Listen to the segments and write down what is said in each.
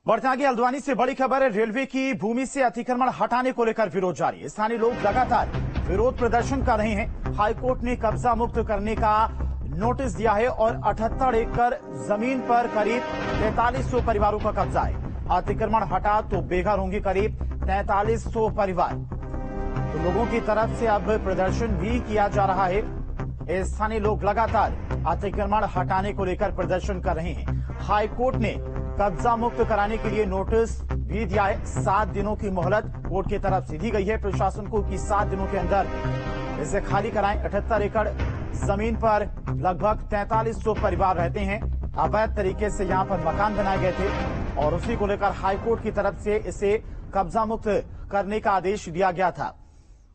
बढ़ते आगे हल्द्वानी से बड़ी खबर है। रेलवे की भूमि से अतिक्रमण हटाने को लेकर विरोध जारी है। स्थानीय लोग लगातार विरोध प्रदर्शन कर रहे हैं। हाईकोर्ट ने कब्जा मुक्त करने का नोटिस दिया है और 78 एकड़ जमीन पर करीब 4300 परिवारों का कब्जा है। अतिक्रमण हटा तो बेघर होंगे करीब 4300 परिवार। तो लोगों की तरफ से अब प्रदर्शन भी किया जा रहा है। स्थानीय लोग लगातार अतिक्रमण हटाने को लेकर प्रदर्शन कर रहे हैं। हाईकोर्ट ने कब्जा मुक्त कराने के लिए नोटिस भी दिया है। 7 दिनों की मोहलत कोर्ट की तरफ से दी गई है प्रशासन को कि 7 दिनों के अंदर इसे खाली कराएं। 78 एकड़ जमीन पर लगभग 4300 परिवार रहते हैं। अवैध तरीके से यहां पर मकान बनाए गए थे और उसी को लेकर हाईकोर्ट की तरफ से इसे कब्जा मुक्त करने का आदेश दिया गया था।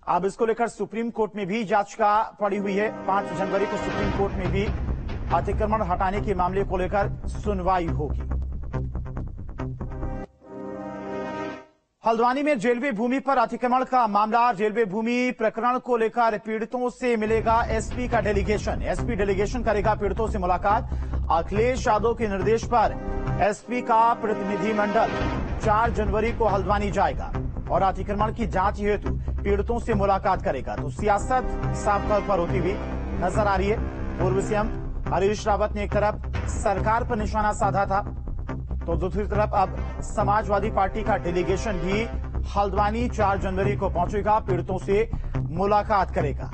अब इसको लेकर सुप्रीम कोर्ट में भी याचिका पड़ी हुई है। 5 जनवरी को सुप्रीम कोर्ट में भी अतिक्रमण हटाने के मामले को लेकर सुनवाई होगी। हल्द्वानी में रेलवे भूमि पर अतिक्रमण का मामला। रेलवे भूमि प्रकरण को लेकर पीड़ितों से मिलेगा एसपी का डेलीगेशन। एसपी डेलीगेशन करेगा पीड़ितों से मुलाकात। अखिलेश यादव के निर्देश पर एसपी का प्रतिनिधिमंडल 4 जनवरी को हल्द्वानी जाएगा और अतिक्रमण की जांच हेतु पीड़ितों से मुलाकात करेगा। तो सियासत साफ तौर पर होती हुई नजर आ रही है। पूर्व सीएम हरीश रावत ने एक तरफ सरकार पर निशाना साधा था तो दूसरी तरफ अब समाजवादी पार्टी का डेलीगेशन भी हल्द्वानी 4 जनवरी को पहुंचेगा, पीड़ितों से मुलाकात करेगा।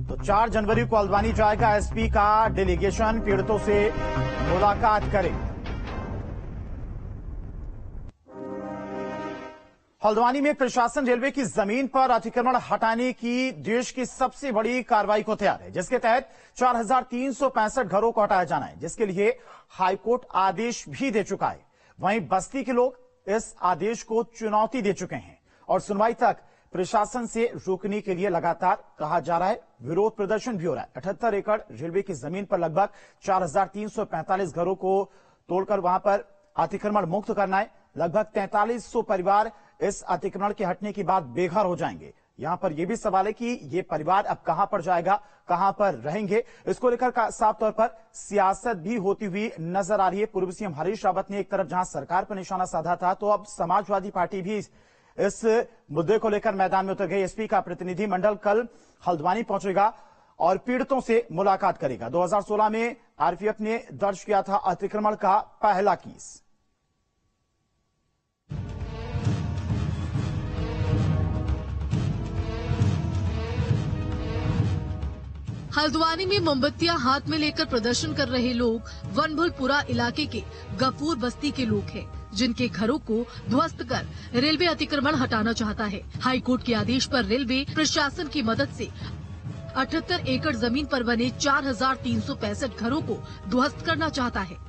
तो 4 जनवरी को हल्द्वानी जाएगा एसपी का डेलीगेशन, पीड़ितों से मुलाकात करेगा। हल्द्वानी में प्रशासन रेलवे की जमीन पर अतिक्रमण हटाने की देश की सबसे बड़ी कार्रवाई को तैयार है, जिसके तहत 4365 घरों को हटाया जाना है, जिसके लिए हाईकोर्ट आदेश भी दे चुका है। वहीं बस्ती के लोग इस आदेश को चुनौती दे चुके हैं और सुनवाई तक प्रशासन से रोकने के लिए लगातार कहा जा रहा है। विरोध प्रदर्शन भी हो रहा है। 78 एकड़ रेलवे की जमीन पर लगभग 4345 घरों को तोड़कर वहां पर अतिक्रमण मुक्त करना है। लगभग 4300 परिवार इस अतिक्रमण के हटने के बाद बेघर हो जाएंगे। यहां पर यह भी सवाल है कि ये परिवार अब कहां पर जाएगा, कहां पर रहेंगे। इसको लेकर साफ तौर पर सियासत भी होती हुई नजर आ रही है। पूर्व सीएम हरीश रावत ने एक तरफ जहां सरकार पर निशाना साधा था तो अब समाजवादी पार्टी भी इस मुद्दे को लेकर मैदान में उतर गई। एसपी का प्रतिनिधिमंडल कल हल्द्वानी पहुंचेगा और पीड़ितों से मुलाकात करेगा। 2016 में आरपीएफ ने दर्ज किया था अतिक्रमण का पहला केस। हल्द्वानी में मोमबत्तियां हाथ में लेकर प्रदर्शन कर रहे लोग वनभुलपुरा इलाके के गफूर बस्ती के लोग हैं, जिनके घरों को ध्वस्त कर रेलवे अतिक्रमण हटाना चाहता है। हाईकोर्ट के आदेश पर रेलवे प्रशासन की मदद से 78 एकड़ जमीन पर बने 4365 घरों को ध्वस्त करना चाहता है।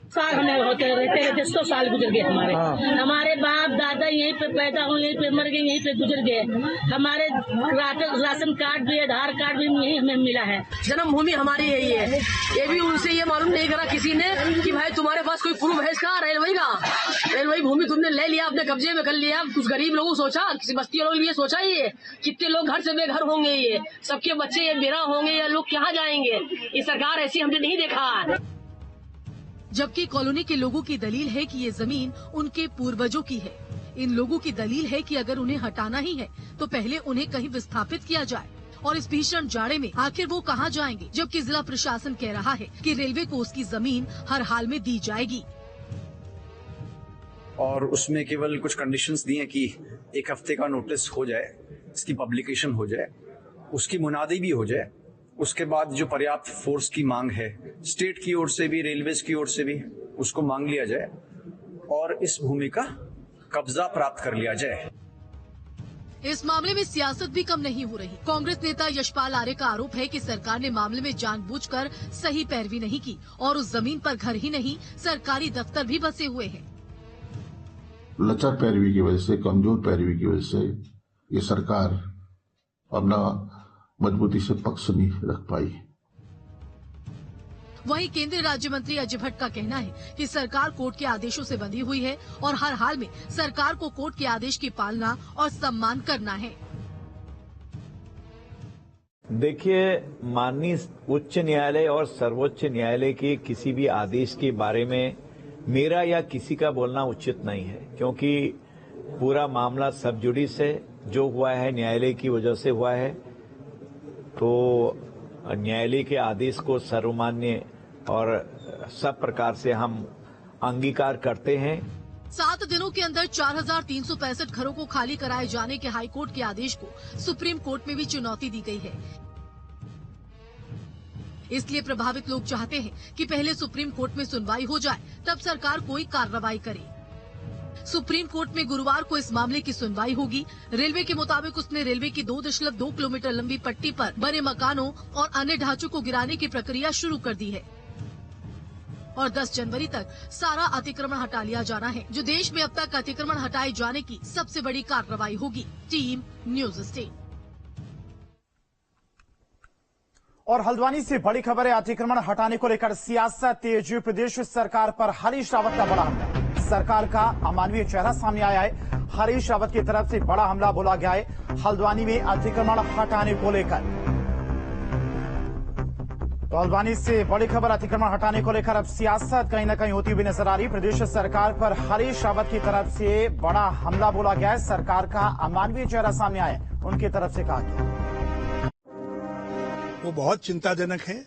साल हमें होते रहते हैं, 100 साल गुजर गए हमारे बाप दादा यहीं पे पैदा हुए, यहीं पे मर गए, यहीं पे गुजर गए। हमारे राशन कार्ड भी, आधार कार्ड भी यही हमें मिला है। जन्मभूमि हमारी यही है। ये भी उनसे ये मालूम नहीं करा किसी ने कि भाई तुम्हारे पास कोई प्रूफ है इसका, रेलवे का, रेलवे भूमि तुमने ले लिया, अपने कब्जे में कर लिया। कुछ गरीब लोगों सोचा, किसी बस्ती लोगों ने सोचा ये कितने लोग घर से बेघर होंगे, ये सबके बच्चे ये बेरा होंगे, ये लोग कहाँ जाएंगे। ये सरकार ऐसी हमने नहीं देखा। जबकि कॉलोनी के लोगों की दलील है कि ये जमीन उनके पूर्वजों की है। इन लोगों की दलील है कि अगर उन्हें हटाना ही है तो पहले उन्हें कहीं विस्थापित किया जाए और इस भीषण जाड़े में आखिर वो कहां जाएंगे, जबकि जिला प्रशासन कह रहा है कि रेलवे को उसकी जमीन हर हाल में दी जाएगी। और उसमें केवल कुछ कंडीशंस दी हैं कि 1 हफ्ते का नोटिस हो जाए, इसकी पब्लिकेशन हो जाए, उसकी मुनादी भी हो जाए। उसके बाद जो पर्याप्त फोर्स की मांग है स्टेट की ओर से भी, रेलवेज की ओर से भी, उसको मांग लिया जाए और इस भूमि का कब्जा प्राप्त कर लिया जाए। इस मामले में सियासत भी कम नहीं हो रही। कांग्रेस नेता यशपाल आर्य का आरोप है कि सरकार ने मामले में जानबूझकर सही पैरवी नहीं की और उस जमीन पर घर ही नहीं सरकारी दफ्तर भी बसे हुए हैं। लचर पैरवी की वजह से, कमजोर पैरवी की वजह से ये सरकार अपना मजबूती से पक्ष नहीं रख पाई। वहीं केंद्रीय राज्य मंत्री अजय भट्ट का कहना है कि सरकार कोर्ट के आदेशों से बंधी हुई है और हर हाल में सरकार को कोर्ट के आदेश की पालना और सम्मान करना है। देखिए, माननीय उच्च न्यायालय और सर्वोच्च न्यायालय के किसी भी आदेश के बारे में मेरा या किसी का बोलना उचित नहीं है, क्योंकि पूरा मामला सब जुडिस है। जो हुआ है न्यायालय की वजह से हुआ है, तो न्यायालय के आदेश को सर्वमान्य और सब प्रकार से हम अंगीकार करते हैं। 7 दिनों के अंदर 4,365 घरों को खाली कराए जाने के हाईकोर्ट के आदेश को सुप्रीम कोर्ट में भी चुनौती दी गई है। इसलिए प्रभावित लोग चाहते हैं कि पहले सुप्रीम कोर्ट में सुनवाई हो जाए, तब सरकार कोई कार्रवाई करे। सुप्रीम कोर्ट में गुरुवार को इस मामले की सुनवाई होगी। रेलवे के मुताबिक उसने रेलवे की 2.2 किलोमीटर लंबी पट्टी पर बने मकानों और अन्य ढांचों को गिराने की प्रक्रिया शुरू कर दी है और 10 जनवरी तक सारा अतिक्रमण हटा लिया जाना है, जो देश में अब तक अतिक्रमण हटाए जाने की सबसे बड़ी कार्रवाई होगी। Team news state. और हल्द्वानी से बड़ी खबर है, अतिक्रमण हटाने को लेकर सियासत तेज। प्रदेश सरकार पर हरीश रावत का बड़ा हमला। सरकार का अमानवीय चेहरा सामने आया है। हरीश रावत की तरफ से बड़ा हमला बोला गया है हल्द्वानी में अतिक्रमण हटाने को लेकर। तो हल्द्वानी से बड़ी खबर, अतिक्रमण हटाने को लेकर अब सियासत कहीं न कहीं होती हुई नजर आ रही। प्रदेश सरकार पर हरीश रावत की तरफ से बड़ा हमला बोला गया है। सरकार का अमानवीय चेहरा सामने आया, उनकी तरफ से कहा गया वो बहुत चिंताजनक है।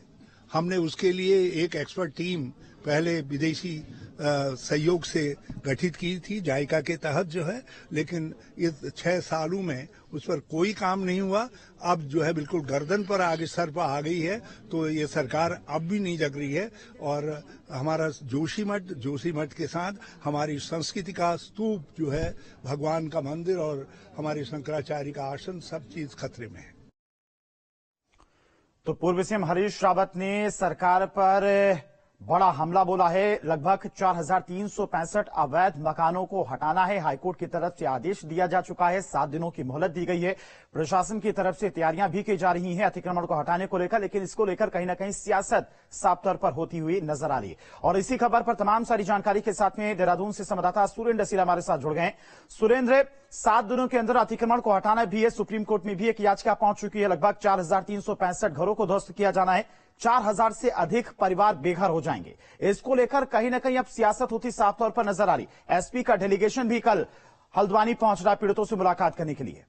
हमने उसके लिए एक एक्सपर्ट टीम पहले विदेशी सहयोग से गठित की थी, जायका के तहत जो है, लेकिन इस 6 सालों में उस पर कोई काम नहीं हुआ। अब जो है बिल्कुल गर्दन पर आगे सर पर आ गई है, तो ये सरकार अब भी नहीं जग रही है। और हमारा जोशी मठ के साथ हमारी संस्कृति का स्तूप जो है, भगवान का मंदिर और हमारे शंकराचार्य का आसन, सब चीज खतरे में है। तो पूर्व सीएम हरीश रावत ने सरकार पर बड़ा हमला बोला है। लगभग 4,365 अवैध मकानों को हटाना है। हाईकोर्ट की तरफ से आदेश दिया जा चुका है। 7 दिनों की मोहलत दी गई है। प्रशासन की तरफ से तैयारियां भी की जा रही हैं अतिक्रमण को हटाने को लेकर, लेकिन इसको लेकर कहीं ना कहीं सियासत साफ तौर पर होती हुई नजर आ रही है। और इसी खबर पर तमाम सारी जानकारी के साथ में देहरादून से संवाददाता सुरेंद्र सीला हमारे साथ जुड़ गए। सुरेंद्र, 7 दिनों के अंदर अतिक्रमण को हटाना भी है। सुप्रीम कोर्ट में भी एक याचिका पहुंच चुकी है। लगभग 4,365 घरों को ध्वस्त किया जाना है। 4,000 से अधिक परिवार बेघर हो जाएंगे। इसको लेकर कहीं ना कहीं अब सियासत होती साफ तौर पर नजर आ रही। एसपी का डेलीगेशन भी कल हल्द्वानी पहुंच रहा पीड़ितों से मुलाकात करने के लिए।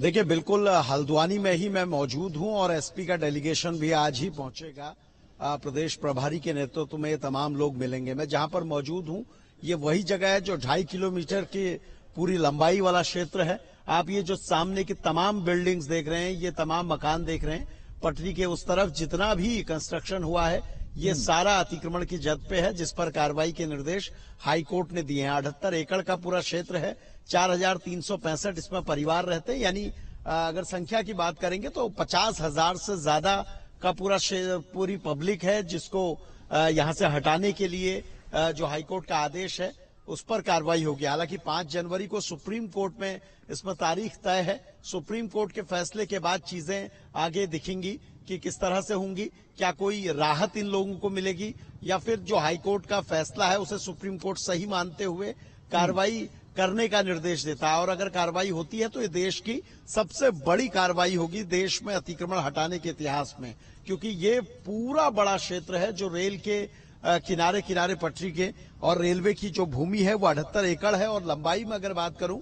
देखिए, बिल्कुल हल्द्वानी में ही मैं मौजूद हूं और एसपी का डेलीगेशन भी आज ही पहुंचेगा। प्रदेश प्रभारी के नेतृत्व में तमाम लोग मिलेंगे। मैं जहां पर मौजूद हूं, ये वही जगह है जो 2.5 किलोमीटर की पूरी लंबाई वाला क्षेत्र है। आप ये जो सामने की तमाम बिल्डिंग्स देख रहे हैं, ये तमाम मकान देख रहे हैं, पटरी के उस तरफ जितना भी कंस्ट्रक्शन हुआ है, ये सारा अतिक्रमण की जद पे है, जिस पर कार्रवाई के निर्देश हाईकोर्ट ने दिए हैं। 78 एकड़ का पूरा क्षेत्र है। 4,365 इसमें परिवार रहते हैं, यानी अगर संख्या की बात करेंगे तो 50,000 से ज्यादा का पूरी पब्लिक है, जिसको यहां से हटाने के लिए जो हाईकोर्ट का आदेश है उस पर कार्रवाई होगी। हालांकि 5 जनवरी को सुप्रीम कोर्ट में इसमें तारीख तय है। सुप्रीम कोर्ट के फैसले के बाद चीजें आगे दिखेंगी कि किस तरह से होंगी। क्या कोई राहत इन लोगों को मिलेगी, या फिर जो हाईकोर्ट का फैसला है उसे सुप्रीम कोर्ट सही मानते हुए कार्रवाई करने का निर्देश देता है। और अगर कार्रवाई होती है तो ये देश की सबसे बड़ी कार्रवाई होगी देश में अतिक्रमण हटाने के इतिहास में, क्योंकि ये पूरा बड़ा क्षेत्र है जो रेल के किनारे किनारे पटरी के, और रेलवे की जो भूमि है वो 78 एकड़ है। और लंबाई में अगर बात करूं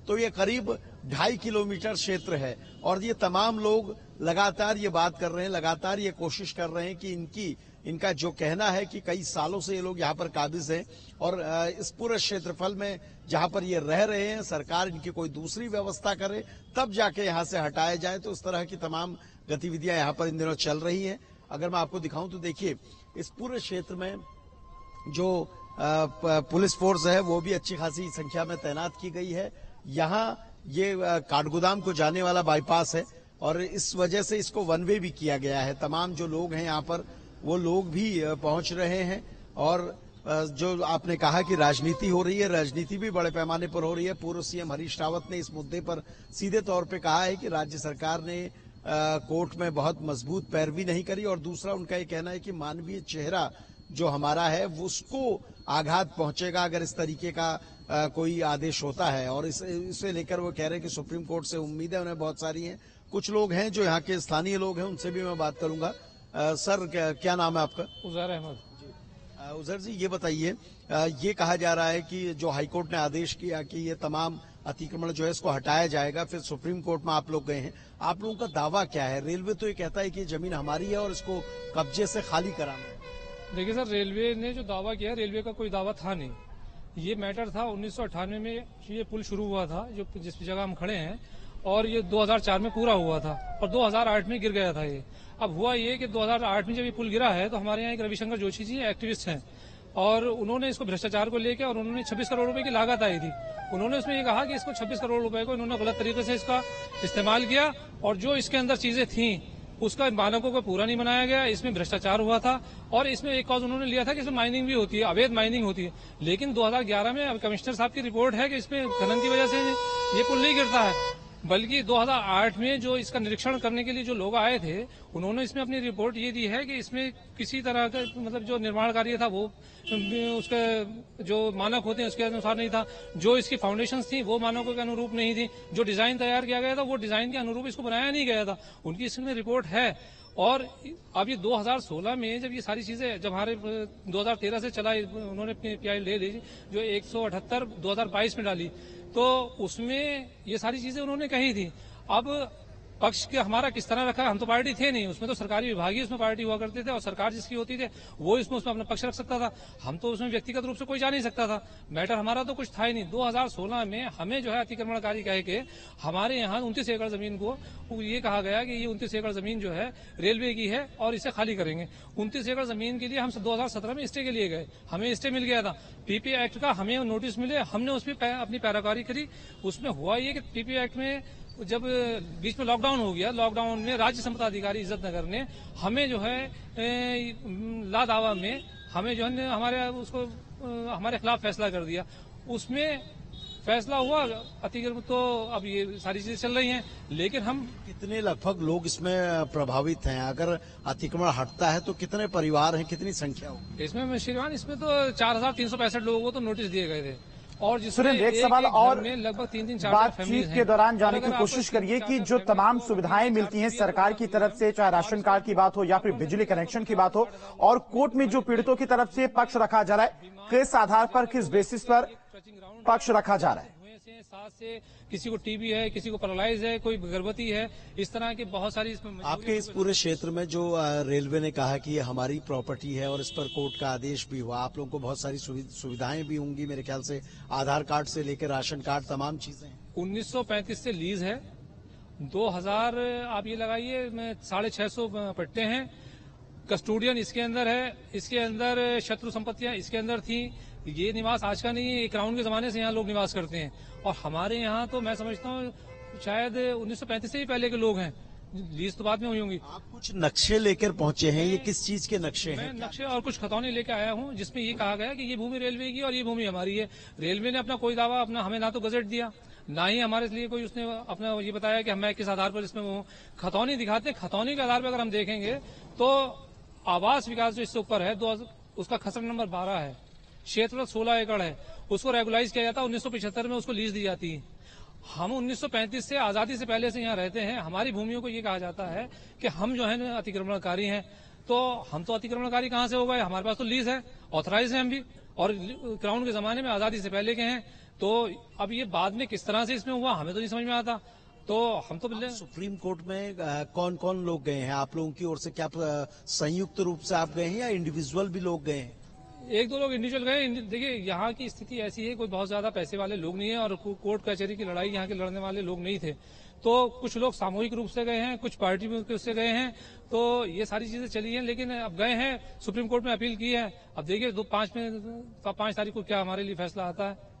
तो ये करीब 2.5 किलोमीटर क्षेत्र है। और ये तमाम लोग लगातार ये बात कर रहे हैं, लगातार ये कोशिश कर रहे हैं कि इनका जो कहना है कि कई सालों से ये लोग यहाँ पर काबिज हैं, और इस पूरे क्षेत्रफल में जहाँ पर ये रह रहे हैं सरकार इनकी कोई दूसरी व्यवस्था करे, तब जाके यहाँ से हटाया जाए। तो इस तरह की तमाम गतिविधियां यहाँ पर इन दिनों चल रही है। अगर मैं आपको दिखाऊं तो देखिए, इस पूरे क्षेत्र में जो पुलिस फोर्स है वो भी अच्छी खासी संख्या में तैनात की गई है। यहाँ ये काठगोदाम को जाने वाला बाईपास है, और इस वजह से इसको वन वे भी किया गया है। तमाम जो लोग हैं यहाँ पर वो लोग भी पहुंच रहे हैं। और जो आपने कहा कि राजनीति हो रही है, राजनीति भी बड़े पैमाने पर हो रही है। पूर्व सीएम हरीश रावत ने इस मुद्दे पर सीधे तौर पे कहा है कि राज्य सरकार ने कोर्ट में बहुत मजबूत पैरवी नहीं करी, और दूसरा उनका ये कहना है कि मानवीय चेहरा जो हमारा है उसको आघात पहुंचेगा अगर इस तरीके का कोई आदेश होता है, और इसे लेकर वो कह रहे हैं कि सुप्रीम कोर्ट से उम्मीदें उन्हें बहुत सारी हैं। कुछ लोग हैं जो यहाँ के स्थानीय लोग हैं, उनसे भी मैं बात करूंगा। सर, क्या नाम है आपका? उजैर अहमद। उजैर जी, ये बताइए, ये कहा जा रहा है कि जो हाईकोर्ट ने आदेश किया कि ये तमाम अतिक्रमण जो है इसको हटाया जाएगा, फिर सुप्रीम कोर्ट में आप लोग गए हैं, आप लोगों का दावा क्या है? रेलवे तो ये कहता है कि ये जमीन हमारी है और इसको कब्जे से खाली कराना है। देखिए सर, रेलवे ने जो दावा किया, रेलवे का कोई दावा था नहीं। ये मैटर था 1998 में ये पुल शुरू हुआ था, जो जिस जगह हम खड़े हैं, और ये 2004 में पूरा हुआ था और 2008 में गिर गया था ये। अब हुआ ये कि 2008 में जब ये पुल गिरा है तो हमारे यहाँ एक रविशंकर जोशी जी एक्टिविस्ट हैं, और उन्होंने इसको भ्रष्टाचार को लेकर, और उन्होंने 26 करोड़ रुपए की लागत आई थी। उन्होंने उसमें ये कहा कि इसको 26 करोड़ रुपए को इन्होंने गलत तरीके से इसका इस्तेमाल किया, और जो इसके अंदर चीजें थी उसका मानकों को पूरा नहीं बनाया गया, इसमें भ्रष्टाचार हुआ था। और इसमें एक कॉज उन्होंने लिया था कि इसमें माइनिंग भी होती है, अवैध माइनिंग होती है। लेकिन 2011 में कमिश्नर साहब की रिपोर्ट है कि इसमें खनन की वजह से ये पुल नहीं गिरता है, बल्कि 2008 में जो इसका निरीक्षण करने के लिए जो लोग आए थे, उन्होंने इसमें अपनी रिपोर्ट ये दी है कि इसमें किसी तरह का मतलब जो निर्माण कार्य था वो उसके जो मानक होते हैं उसके अनुसार नहीं था, जो इसकी फाउंडेशंस थी वो मानकों के अनुरूप नहीं थी, जो डिजाइन तैयार किया गया था वो डिजाइन के अनुरूप इसको बनाया नहीं गया था। उनकी इसमें रिपोर्ट है। और अब ये 2016 में जब ये सारी चीजें, जब हमारे 2013 से चला, उन्होंने PI ले ली जो 178 2022 में डाली, तो उसमें ये सारी चीजें उन्होंने कही थी। अब पक्ष के हमारा किस तरह रखा, हम तो पार्टी थे नहीं उसमें, तो सरकारी विभाग ही उसमें पार्टी हुआ करते थे, और सरकार जिसकी होती थी वो उसमें अपना पक्ष रख सकता था। हम तो उसमें व्यक्तिगत रूप से कोई जा नहीं सकता था। मैटर हमारा तो कुछ था ही नहीं। 2016 में हमें जो है अतिक्रमणकारी कह के हमारे यहाँ 29 एकड़ जमीन को ये कहा गया कि ये 29 एकड़ जमीन जो है रेलवे की है और इसे खाली करेंगे। 29 एकड़ जमीन के लिए हम 2017 में स्टे के लिए गए, हमें स्टे मिल गया था। PPA एक्ट का हमें नोटिस मिले, हमने उसमें अपनी पैराकारी करी। उसमें हुआ ये कि PPA एक्ट में जब बीच में लॉकडाउन हो गया, लॉकडाउन में राज्य संपदा अधिकारी इज्जत नगर ने हमें जो है ला दावा में हमें जो है हमारे खिलाफ फैसला कर दिया। उसमें फैसला हुआ अतिक्रमण, तो अब ये सारी चीजें चल रही हैं। लेकिन हम कितने लगभग लोग इसमें प्रभावित हैं? अगर अतिक्रमण हटता है तो कितने परिवार हैं, कितनी संख्या होगी इसमें? श्रीमान, इसमें तो 4365 लोगों को तो नोटिस दिए गए थे, और जिसमें एक सवाल और लगभग 3-4 बातचीत के दौरान जाने की कोशिश करिए कि जो तमाम सुविधाएं मिलती हैं सरकार की तरफ से, चाहे राशन कार्ड की बात हो या फिर बिजली कनेक्शन की बात हो, और कोर्ट में जो पीड़ितों की तरफ से पक्ष रखा जा रहा है, किस आधार पर, किस बेसिस पर पक्ष रखा जा रहा है? साथ से किसी को TB है, किसी को पैरालाइज है, कोई गर्भवती है, इस तरह के बहुत सारी आपके इस पूरे क्षेत्र में जो रेलवे ने कहा कि ये हमारी प्रॉपर्टी है और इस पर कोर्ट का आदेश भी हुआ, आप लोगों को बहुत सारी सुविधाएं भी होंगी मेरे ख्याल से, आधार कार्ड से लेकर राशन कार्ड तमाम चीजें। 1935 से लीज है, 2000 आप ये लगाइए 650 पट्टे हैं, कस्टोडियन इसके अंदर है, इसके अंदर शत्रु संपत्तियां इसके अंदर थी। ये निवास आज का नहीं है, क्राउन के जमाने से यहाँ लोग निवास करते हैं, और हमारे यहाँ तो मैं समझता हूँ शायद 1935 से ही पहले के लोग हैं, लीज तो बाद में हुई होंगी। आप कुछ नक्शे लेकर पहुंचे हैं, ये किस चीज के नक्शे हैं? मैं नक्शे और कुछ खतौनी लेकर आया हूँ, जिसमें ये कहा गया कि ये भूमि रेलवे की और ये भूमि हमारी है। रेलवे ने अपना कोई दावा अपना हमें ना तो गजट दिया, ना ही हमारे लिए कोई उसने अपना ये बताया कि हमें किस आधार पर इसमें वो खतौनी दिखाते हैं। खतौनी के आधार पर अगर हम देखेंगे तो आवास विकास जो इससे ऊपर है, उसका खसरा नंबर 12 है, क्षेत्र 16 एकड़ है, उसको रेगुलाइज किया जाता है, 1975 में उसको लीज दी जाती है। हम 1935 से आजादी से पहले से यहाँ रहते हैं, हमारी भूमियों को ये कहा जाता है कि हम जो है अतिक्रमणकारी हैं। तो हम तो अतिक्रमणकारी कहाँ से हो गए? हमारे पास तो लीज है, ऑथराइज है हम भी, और क्राउन के जमाने में आजादी से पहले के हैं। तो अब ये बाद में किस तरह से इसमें हुआ हमें तो नहीं समझ में आता। तो हम तो सुप्रीम कोर्ट में कौन कौन लोग गए हैं आप लोगों की ओर से? क्या संयुक्त रूप से आप गए हैं या इंडिविजुअल भी लोग गए हैं? 1-2 लोग इंडिविजुअल गए। देखिए, यहाँ की स्थिति ऐसी है, कोई बहुत ज्यादा पैसे वाले लोग नहीं है, और कोर्ट कचहरी की लड़ाई यहाँ के लड़ने वाले लोग नहीं थे। तो कुछ लोग सामूहिक रूप से गए हैं, कुछ पार्टी से गए हैं, तो ये सारी चीजें चली हैं। लेकिन अब गए हैं, सुप्रीम कोर्ट में अपील की है, अब देखिए 5 तारीख को क्या हमारे लिए फैसला आता है।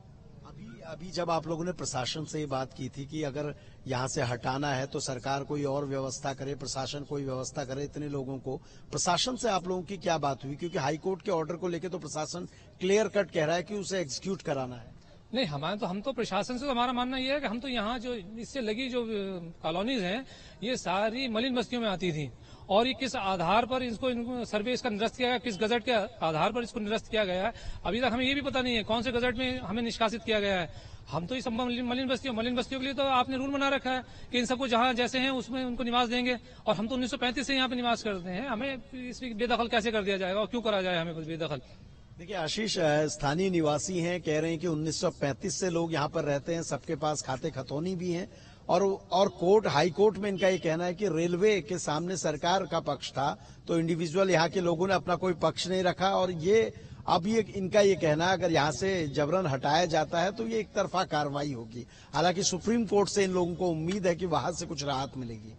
अभी जब आप लोगों ने प्रशासन से ये बात की थी कि अगर यहाँ से हटाना है तो सरकार कोई और व्यवस्था करे, प्रशासन कोई व्यवस्था करे इतने लोगों को, प्रशासन से आप लोगों की क्या बात हुई? क्योंकि हाईकोर्ट के ऑर्डर को लेकर तो प्रशासन क्लियर कट कह रहा है कि उसे एग्जीक्यूट कराना है। नहीं, हम तो प्रशासन से तो हमारा मानना ये है कि हम तो यहाँ जो इससे लगी जो कॉलोनीज हैं ये सारी मलिन बस्तियों में आती थी, और ये किस आधार पर इनको सर्वे इसका निरस्त किया गया, किस गजट के आधार पर इसको निरस्त किया गया है, अभी तक हमें ये भी पता नहीं है कौन से गजट में हमें निष्कासित किया गया है। हम तो इस मलिन बस्तियों के लिए तो आपने रूल बना रखा है कि इन सबको जहाँ जैसे हैं उसमें उनको निवास देंगे, और हम तो 1935 से यहाँ पे निवास करते हैं, हमें इसमें बेदखल कैसे कर दिया जाएगा और क्यों करा जाए हमें कुछ बेदखल। देखिए आशीष, स्थानीय निवासी हैं, कह रहे हैं कि 1935 से लोग यहाँ पर रहते हैं, सबके पास खाते खतौनी भी हैं, और कोर्ट, हाई कोर्ट में इनका ये कहना है कि रेलवे के सामने सरकार का पक्ष था, तो इंडिविजुअल यहाँ के लोगों ने अपना कोई पक्ष नहीं रखा, और ये इनका ये कहना है अगर यहाँ से जबरन हटाया जाता है तो ये एक तरफा कार्रवाई होगी। हालांकि सुप्रीम कोर्ट से इन लोगों को उम्मीद है कि वहां से कुछ राहत मिलेगी।